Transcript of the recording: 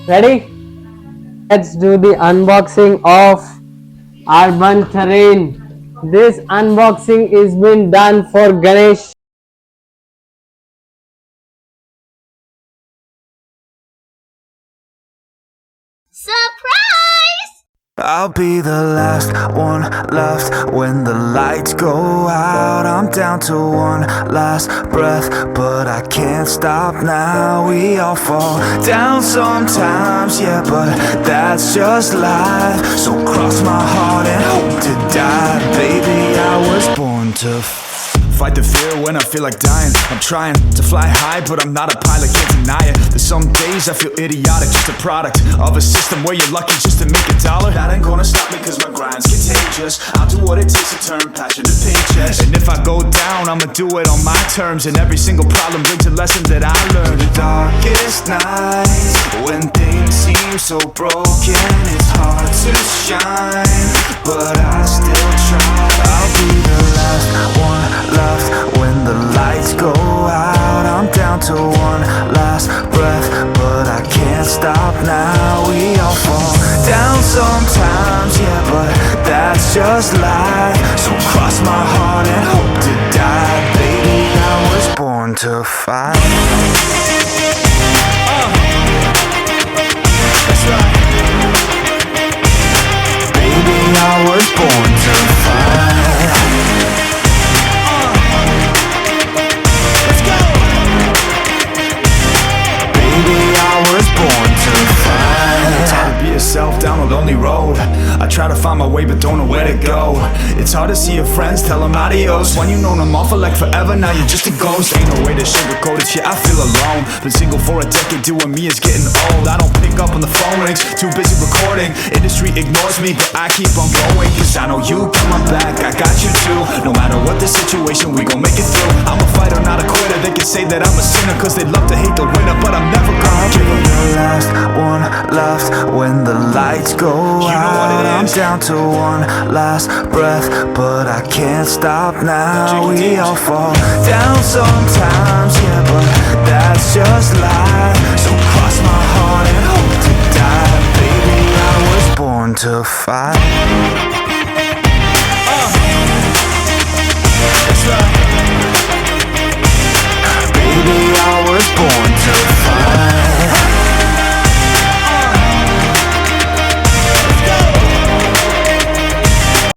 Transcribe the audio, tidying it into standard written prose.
Ready? Let's do the unboxing of Urban Terrain. This unboxing is been done for Ganesh. Surprise! I'll be the last one left when the lights go out. I'm down to one last breath, but I can't stop now. We all fall down sometimes, yeah, but that's just life. So cross my heart and hope to die. Baby, I was born to fight the fear when I feel like dying. I'm trying to fly high, but I'm not a pilot, can't deny it. There's some days I feel idiotic, just a product of a system where you're lucky just to make $1. That ain't gonna stop me cause my grind's contagious. I'll do what it takes to turn passion to paychecks. And if I go down, I'ma do it on my terms. And every single problem brings a lesson that I learned. The darkest nights, when things seem so broken, it's hard to shine, but I still try. I'll be the last one left when the lights go out. I'm down to one last breath, but I can't stop now. We all fall down sometimes, yeah, but that's just life. So cross my heart and hope to die. Baby, I was born to fight. That's right. Baby, I was born to fight. Down a lonely road, I try to find my way but don't know where to go. It's hard to see your friends, tell them adios. When you known them all for like forever, now you're just a ghost. Ain't no way to sugarcoat it, yeah, I feel alone. Been single for a decade, doing me is getting old. I don't pick up when the phone rings, too busy recording. Industry ignores me, but I keep on going, cause I know you got my back, I got you too. No matter what the situation, we gon' make it through. I'm a fighter, not a quitter. They can say that I'm a sinner, cause they love to hate the winner, but I'm never gonna give up. The last one left when the lights go out. I'm down to one last breath, but I can't stop now. We all fall down sometimes, yeah, but that's just life. So cross my heart and hope to die. Baby, I was born to fight.